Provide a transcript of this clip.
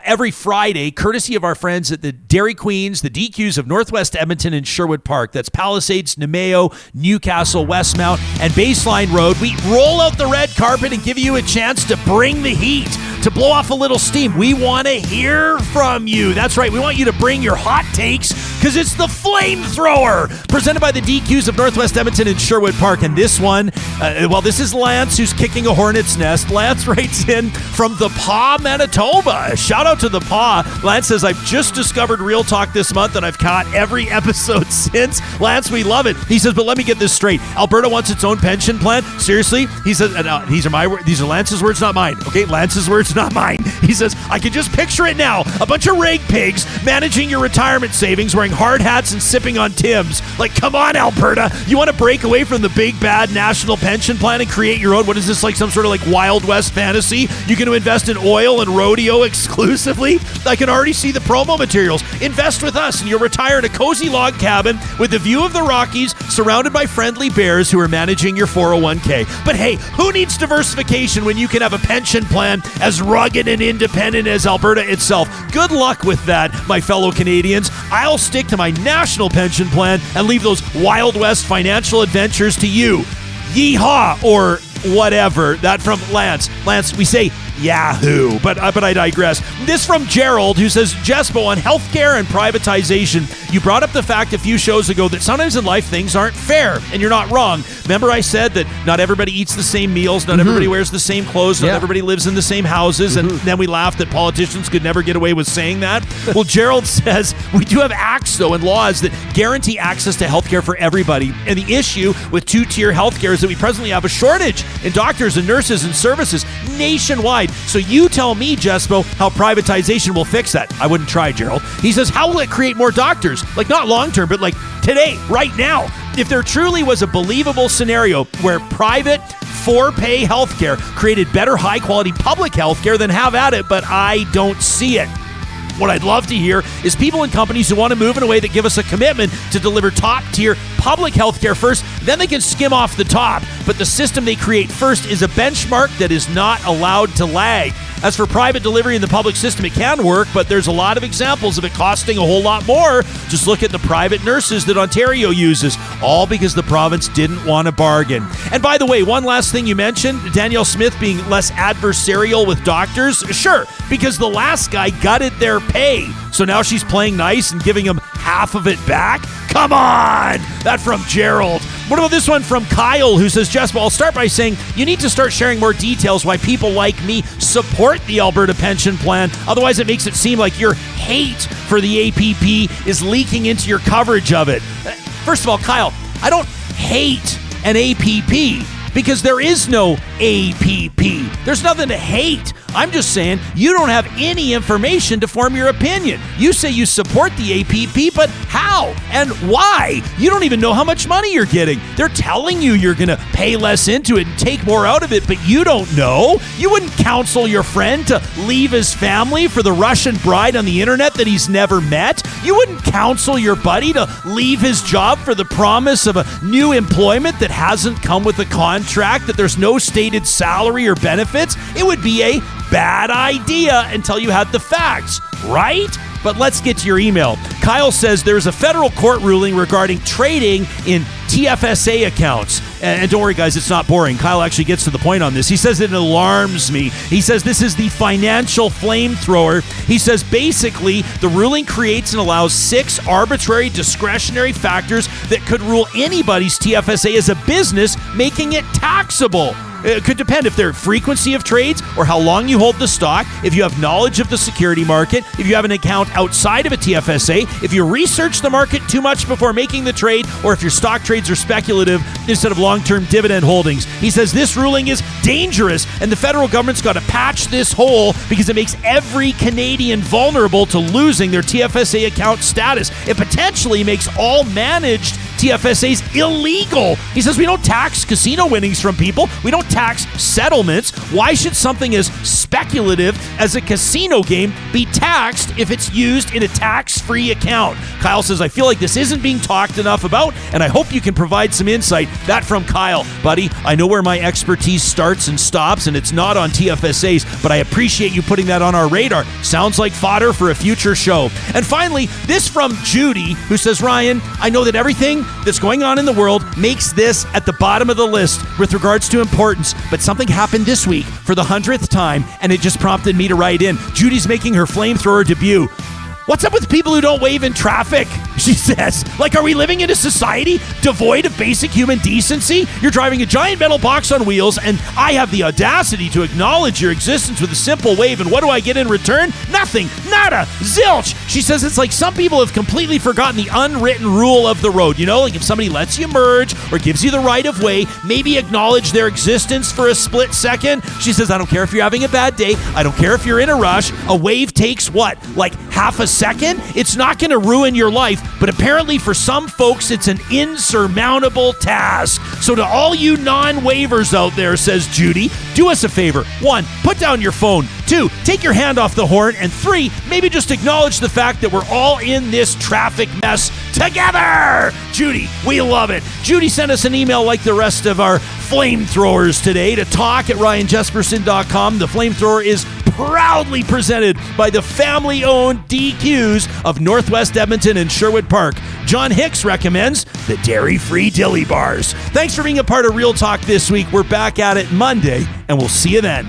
every Friday, courtesy of our friends at the Dairy Queens, the DQs of Northwest Edmonton and Sherwood Park. That's Palisades, Namao, Newcastle, Westmount, and Baseline Road. We roll out the red carpet and give you a chance to bring the heat, to blow off a little steam. We want to hear from you. That's right. We want you to bring your hot takes because it's the Flamethrower, presented by the DQs of Northwest Edmonton and Sherwood Park. And this one, this is Lance, who's kicking a hornet's nest. Lance writes in from the Paw, Manitoba. Shout out to the Paw. Lance says, I've just discovered Real Talk this month and I've caught every episode since. Lance, we love it. He says, but let me get this straight. Alberta wants its own pension plan? Seriously? He says, these are my words. These are Lance's words, not mine. Okay, Lance's words, not mine. He says, I can just picture it now. A bunch of rag pigs managing your retirement savings, wearing hard hats and sipping on Tim's. Like, come on, Alberta. You want to break away from the big, bad national pension plan and create your own? What is this, like some sort of like Wild West fantasy? You going to invest in oil and rodeo exclusively? I can already see the promo materials. Invest with us and you'll retire in a cozy log cabin with the view of the Rockies, surrounded by friendly bears who are managing your 401k. But hey, who needs diversification when you can have a pension plan as rugged and independent as Alberta itself? Good luck with that, my fellow Canadians. I'll stick to my national pension plan and leave those Wild West financial adventures to you. Yeehaw, or whatever. That from Lance. Lance, we say Yahoo, but I digress. This from Gerald, who says, Jespo, on healthcare and privatization, you brought up the fact a few shows ago that sometimes in life things aren't fair, and you're not wrong. Remember I said that not everybody eats the same meals, not everybody wears the same clothes, not everybody lives in the same houses, and then we laughed that politicians could never get away with saying that. Well, Gerald says, we do have acts, though, and laws that guarantee access to healthcare for everybody, and the issue with two-tier healthcare is that we presently have a shortage in doctors and nurses and services nationwide. So you tell me, Jespo, how privatization will fix that. I wouldn't try, Gerald. He says, how will it create more doctors? Like, not long-term, but like today, right now. If there truly was a believable scenario where private for-pay healthcare created better high-quality public healthcare, then have at it, but I don't see it. What I'd love to hear is people and companies who want to move in a way that give us a commitment to deliver top-tier public health care first, then they can skim off the top. But the system they create first is a benchmark that is not allowed to lag. As for private delivery in the public system, it can work, but there's a lot of examples of it costing a whole lot more. Just look at the private nurses that Ontario uses, all because the province didn't want to bargain. And by the way, one last thing you mentioned, Danielle Smith being less adversarial with doctors. Sure, because the last guy gutted their pay. So now she's playing nice and giving him half of it back? Come on! That from Gerald. What about this one from Kyle, who says, Jess, I'll start by saying you need to start sharing more details why people like me support the Alberta pension plan. Otherwise, it makes it seem like your hate for the APP is leaking into your coverage of it. First of all, Kyle, I don't hate an APP because there is no APP. There's nothing to hate. I'm just saying you don't have any information to form your opinion. You say you support the APP, but how and why? You don't even know how much money you're getting. They're telling you you're going to pay less into it and take more out of it, but you don't know. You wouldn't counsel your friend to leave his family for the Russian bride on the internet that he's never met. You wouldn't counsel your buddy to leave his job for the promise of a new employment that hasn't come with a contract, that there's no stated salary or benefits. It would be a bad idea until you had the facts, right? But let's get to your email. Kyle says there's a federal court ruling regarding trading in TFSA accounts. And don't worry, guys, it's not boring. Kyle actually gets to the point on this. He says it alarms me. He says this is the financial flamethrower. He says basically the ruling creates and allows 6 arbitrary discretionary factors that could rule anybody's TFSA as a business, making it taxable. It could depend if their frequency of trades or how long you hold the stock, if you have knowledge of the security market, if you have an account outside of a TFSA, if you research the market too much before making the trade, or if your stock trades are speculative instead of long-term dividend holdings. He says this ruling is dangerous and the federal government's got to patch this hole because it makes every Canadian vulnerable to losing their TFSA account status. It potentially makes all managed TFSAs illegal. He says we don't tax casino winnings from people. We don't tax settlements. Why should something as speculative as a casino game be taxed if it's used in a tax-free account? Kyle says, I feel like this isn't being talked enough about, and I hope you can provide some insight. That from Kyle. Buddy, I know where my expertise starts and stops, and it's not on TFSAs, but I appreciate you putting that on our radar. Sounds like fodder for a future show. And finally, this from Judy, who says, Ryan, I know that everything that's going on in the world makes this at the bottom of the list with regards to importance, but something happened this week for the 100th time, and it just prompted me to write in. Judy's making her Flamethrower debut. What's up with people who don't wave in traffic? She says, like, are we living in a society devoid of basic human decency? You're driving a giant metal box on wheels, and I have the audacity to acknowledge your existence with a simple wave, and what do I get in return? Nothing. Nada. Zilch. She says it's like some people have completely forgotten the unwritten rule of the road. You know, like if somebody lets you merge or gives you the right of way, maybe acknowledge their existence for a split second. She says, I don't care if you're having a bad day. I don't care if you're in a rush. A wave takes what? Like half a second? It's not going to ruin your life, but apparently for some folks, it's an insurmountable task. So to all you non-wavers out there, says Judy, do us a favor. 1, put down your phone. 2, take your hand off the horn. And 3, maybe just acknowledge the fact that we're all in this traffic mess together. Judy, we love it. Judy sent us an email like the rest of our flamethrowers today to talk@ryanjesperson.com. The Flamethrower is proudly presented by the family-owned DQs of Northwest Edmonton and Sherwood Park. John Hicks recommends the dairy-free dilly bars. Thanks for being a part of Real Talk this week. We're back at it Monday, and we'll see you then.